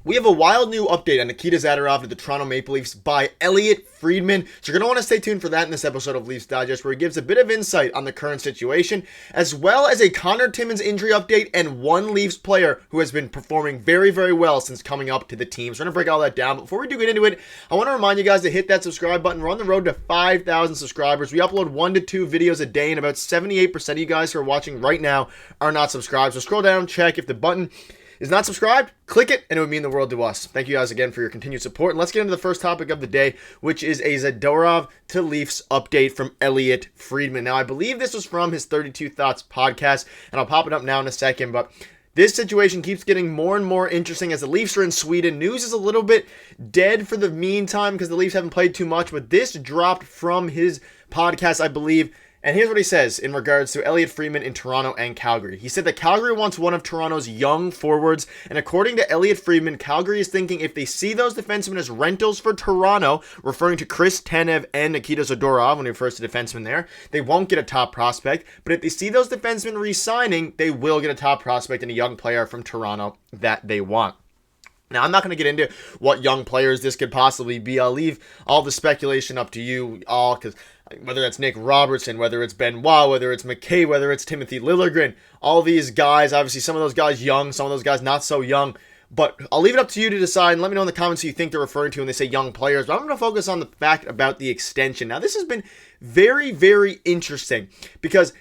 We have a wild new update on Nikita Zadorov to the Toronto Maple Leafs by Elliotte Friedman. So you're going to want to stay tuned for that in this episode of Leafs Digest, where he gives a bit of insight on the current situation, as well as a Connor Timmins injury update and one Leafs player who has been performing very, very well since coming up to the team. So we're going to break all that down. But before we do get into it, I want to remind you guys to hit that subscribe button. We're on the road to 5,000 subscribers. We upload 1 to 2 videos a day, and about 78% of you guys who are watching right now are not subscribed. So scroll down, check if the button is not subscribed, click it, and it would mean the world to us. Thank you guys again for your continued support. And let's get into the first topic of the day, which is a Zadorov to Leafs update from Elliotte Friedman. Now, I believe this was from his 32 Thoughts podcast, and I'll pop it up now in a second, but this situation keeps getting more and more interesting as the Leafs are in Sweden. News is a little bit dead for the meantime because the Leafs haven't played too much, but this dropped from his podcast, I believe. And here's what he says in regards to Elliotte Friedman in Toronto and Calgary. He said that Calgary wants one of Toronto's young forwards, and according to Elliotte Friedman, Calgary is thinking if they see those defensemen as rentals for Toronto, referring to Chris Tanev and Nikita Zadorov when he refers to defensemen there, they won't get a top prospect. But if they see those defensemen re-signing, they will get a top prospect and a young player from Toronto that they want. Now, I'm not going to get into what young players this could possibly be. I'll leave all the speculation up to you all, because whether it's Nick Robertson, whether it's Benoit, whether it's McKay, whether it's Timothy Liljegren, all these guys, obviously some of those guys young, some of those guys not so young. But I'll leave it up to you to decide, and let me know in the comments who you think they're referring to when they say young players. But I'm going to focus on the fact about the extension. Now, this has been very, very interesting because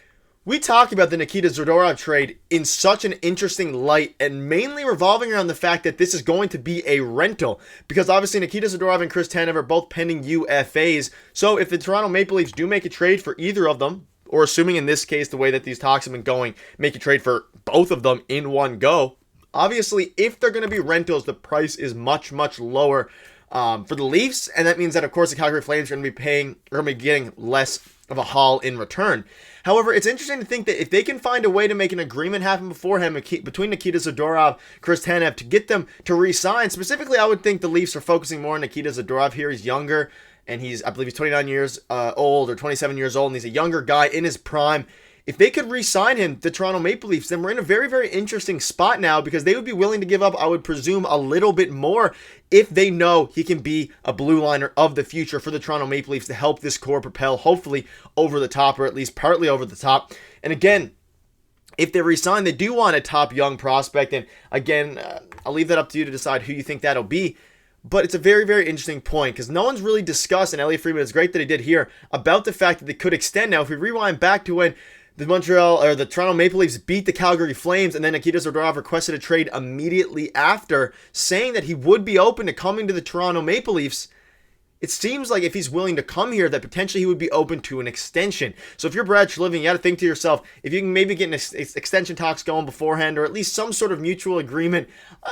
we talked about the Nikita Zadorov trade in such an interesting light and mainly revolving around the fact that this is going to be a rental because obviously Nikita Zadorov and Chris Tanev are both pending UFAs. So if the Toronto Maple Leafs do make a trade for either of them, or assuming in this case the way that these talks have been going, make a trade for both of them in one go, obviously if they're going to be rentals, the price is much, much lower for the Leafs. And that means that of course the Calgary Flames are going to be getting less of a haul in return. However, it's interesting to think that if they can find a way to make an agreement happen beforehand between Nikita Zadorov, Chris Tanev to get them to re-sign, specifically I would think the Leafs are focusing more on Nikita Zadorov here. He's younger, and I believe he's 29 years old or 27 years old, and he's a younger guy in his prime. If they could re-sign him, the Toronto Maple Leafs, then we're in a very, very interesting spot now because they would be willing to give up, I would presume, a little bit more if they know he can be a blue liner of the future for the Toronto Maple Leafs to help this core propel, hopefully, over the top or at least partly over the top. And again, if they re-sign, they do want a top young prospect. And again, I'll leave that up to you to decide who you think that'll be. But it's a very, very interesting point because no one's really discussed, and Elliotte Friedman, it's great that he did here, about the fact that they could extend. Now, if we rewind back to when the Toronto Maple Leafs beat the Calgary Flames, and then Nikita Zadorov requested a trade immediately after, saying that he would be open to coming to the Toronto Maple Leafs. It seems like if he's willing to come here, that potentially he would be open to an extension. So if you're Brad Treliving, you got to think to yourself, if you can maybe get an extension talks going beforehand, or at least some sort of mutual agreement,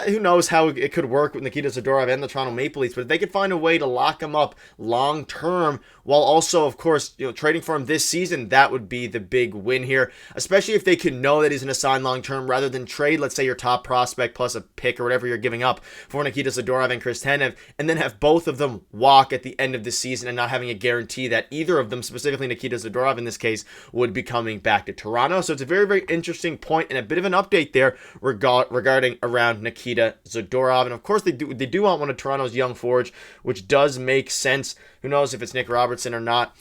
who knows how it could work with Nikita Zadorov and the Toronto Maple Leafs, but if they could find a way to lock him up long term, while also, of course, trading for him this season, that would be the big win here, especially if they can know that he's going to sign long term rather than trade, let's say, your top prospect plus a pick or whatever you're giving up for Nikita Zadorov and Chris Tanev, and then have both of them walk at the end of the season and not having a guarantee that either of them, specifically Nikita Zadorov in this case, would be coming back to Toronto. So it's a very, very interesting point and a bit of an update there regarding around Nikita Zadorov. And of course, they do want one of Toronto's young forwards, which does make sense. Who knows if it's Nick Robertson or not,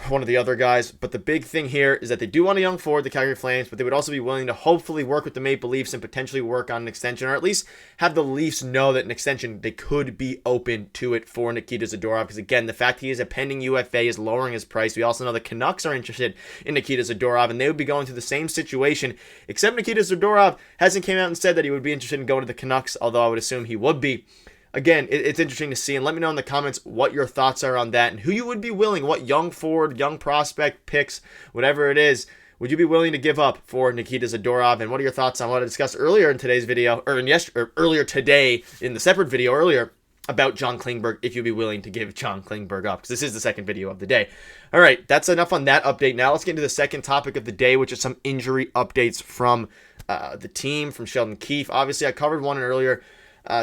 one of the other guys. But the big thing here is that they do want a young forward, the Calgary Flames, but they would also be willing to hopefully work with the Maple Leafs and potentially work on an extension, or at least have the Leafs know that an extension, they could be open to it for Nikita Zadorov. Because again, the fact he is a pending UFA is lowering his price. We also know the Canucks are interested in Nikita Zadorov, and they would be going through the same situation, except Nikita Zadorov hasn't came out and said that he would be interested in going to the Canucks, although I would assume he would be. Again, it's interesting to see, and let me know in the comments what your thoughts are on that and who you would be willing, what young forward, young prospect picks, whatever it is, would you be willing to give up for Nikita Zadorov? And what are your thoughts on what I discussed earlier in today's video, or earlier today in the separate video earlier about John Klingberg, if you'd be willing to give John Klingberg up, because this is the second video of the day. All right, that's enough on that update. Now let's get into the second topic of the day, which is some injury updates from the team, from Sheldon Keefe. Obviously, I covered one earlier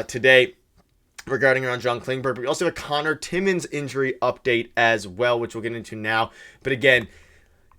today regarding around John Klingberg, but we also have a Connor Timmins injury update as well, which we'll get into now. But again,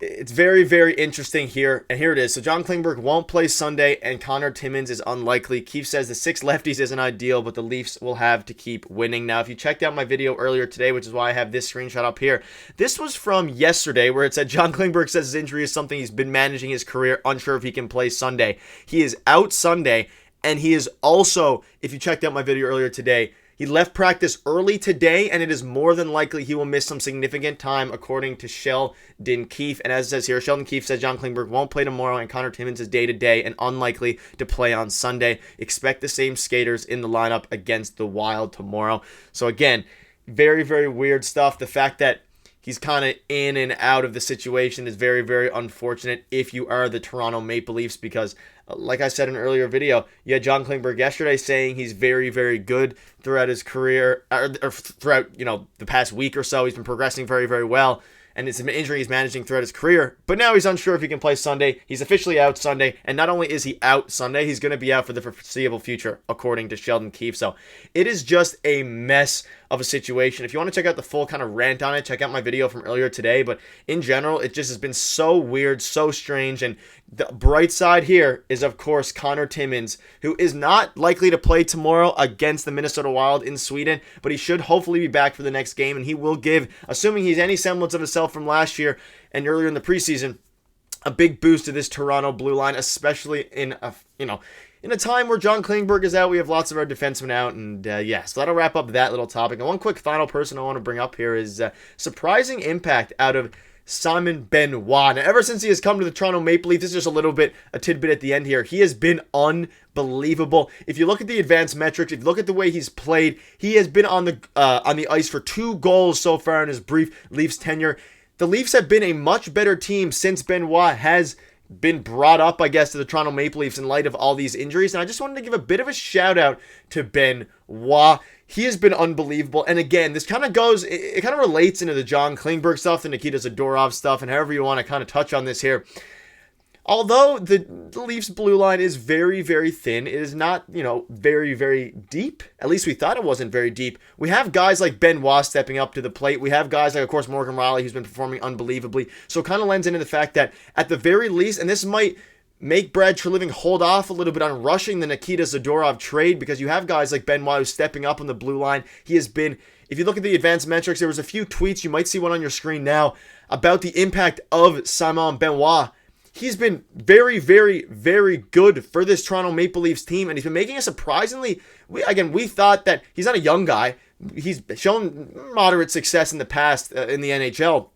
It's very, very interesting here. And here it is. So John Klingberg won't play Sunday, and Connor Timmins is unlikely. Keefe says the 6 lefties isn't ideal, but the Leafs will have to keep winning. Now, if you checked out my video earlier today, which is why I have this screenshot up here, this was from yesterday, where it said John Klingberg says his injury is something he's been managing his career, unsure if he can play Sunday. He is out Sunday, and he is also, if you checked out my video earlier today, he left practice early today, and it is more than likely he will miss some significant time, according to Sheldon Keefe. And as it says here, Sheldon Keefe says John Klingberg won't play tomorrow, and Connor Timmins is day-to-day and unlikely to play on Sunday. Expect the same skaters in the lineup against the Wild tomorrow. So again, very, very weird stuff. The fact that he's kind of in and out of the situation is very, very unfortunate if you are the Toronto Maple Leafs, because like I said in an earlier video, you had John Klingberg yesterday saying he's very, very good throughout his career, or throughout, the past week or so. He's been progressing very, very well, and it's an injury he's managing throughout his career. But now he's unsure if he can play Sunday. He's officially out Sunday, and not only is he out Sunday, he's going to be out for the foreseeable future, according to Sheldon Keefe. So it is just a mess of a situation. If you want to check out the full kind of rant on it, check out my video from earlier today. But in general, it just has been so weird, so strange. And the bright side here is, of course, Connor Timmins, who is not likely to play tomorrow against the Minnesota Wild in Sweden, but he should hopefully be back for the next game, and he will give, assuming he's any semblance of himself from last year and earlier in the preseason, a big boost to this Toronto blue line, especially in a time where John Klingberg is out. We have lots of our defensemen out, and so that'll wrap up that little topic. And one quick final person I want to bring up here is surprising impact out of Simon Benoit. Now, ever since he has come to the Toronto Maple Leafs, this is just a tidbit at the end here. He has been unbelievable. If you look at the advanced metrics, if you look at the way he's played, he has been on the ice for 2 goals so far in his brief Leafs tenure. The Leafs have been a much better team since Benoit has been brought up, I guess, to the Toronto Maple Leafs in light of all these injuries. And I just wanted to give a bit of a shout out to Benoit. He has been unbelievable. And again, this kind of goes, it kind of relates into the John Klingberg stuff, the Nikita Zadorov stuff, and however you want to kind of touch on this here. Although the Leafs blue line is very, very thin, it is not, very, very deep. At least we thought it wasn't very deep. We have guys like Benoit stepping up to the plate. We have guys like, of course, Morgan Rielly, who's been performing unbelievably. So it kind of lends into the fact that at the very least, and this might make Brad Treliving hold off a little bit on rushing the Nikita Zadorov trade, because you have guys like Benoit who's stepping up on the blue line. He has been, if you look at the advanced metrics, there was a few tweets, you might see one on your screen now, about the impact of Simon Benoit. He's been very, very, very good for this Toronto Maple Leafs team, and he's been making a surprisingly, we thought that he's not a young guy. He's shown moderate success in the past in the NHL.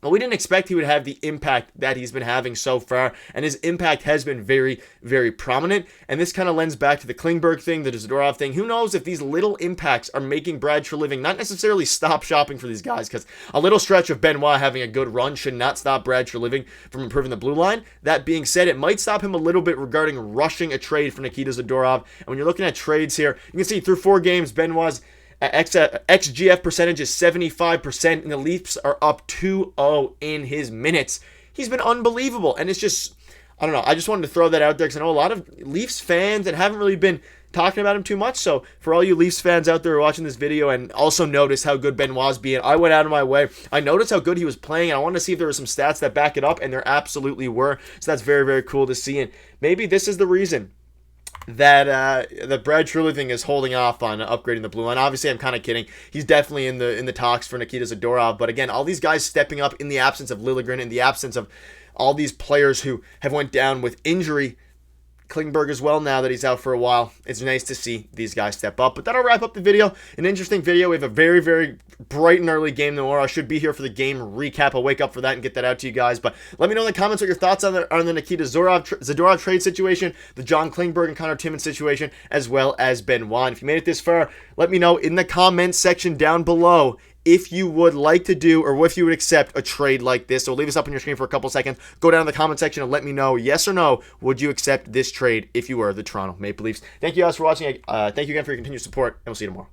But we didn't expect he would have the impact that he's been having so far, and his impact has been very, very prominent. And this kind of lends back to the Klingberg thing, the Zadorov thing. Who knows if these little impacts are making Brad Treliving not necessarily stop shopping for these guys, because a little stretch of Benoit having a good run should not stop Brad Treliving from improving the blue line. That being said, it might stop him a little bit regarding rushing a trade for Nikita Zadorov. And when you're looking at trades here, you can see through 4 games, Benoit's XGF percentage is 75%, and the Leafs are up 2-0 in his minutes. He's been unbelievable, and it's just, I don't know, I just wanted to throw that out there because I know a lot of Leafs fans that haven't really been talking about him too much. So for all you Leafs fans out there who are watching this video and also notice how good Benoit's being, I went out of my way. I noticed how good he was playing, and I wanted to see if there were some stats that back it up, and there absolutely were. So that's very, very cool to see, and maybe this is the reason that Brad Treliving is holding off on upgrading the blue line. Obviously, I'm kind of kidding. He's definitely in the talks for Nikita Zadorov. But again, all these guys stepping up in the absence of Liljegren, in the absence of all these players who have went down with injury. Klingberg as well, now that he's out for a while. It's nice to see these guys step up. But that'll wrap up the video. An interesting video. We have a very, very bright and early game tomorrow. I should be here for the game recap. I'll wake up for that and get that out to you guys. But let me know in the comments what your thoughts on the Nikita Zadorov trade situation, the John Klingberg and Connor Timmins situation, as well as Benoit. If you made it this far, let me know in the comments section down below if you would like to do or if you would accept a trade like this. So leave this up on your screen for a couple seconds. Go down in the comment section and let me know, yes or no, would you accept this trade if you were the Toronto Maple Leafs? Thank you guys for watching. Thank you again for your continued support, and we'll see you tomorrow.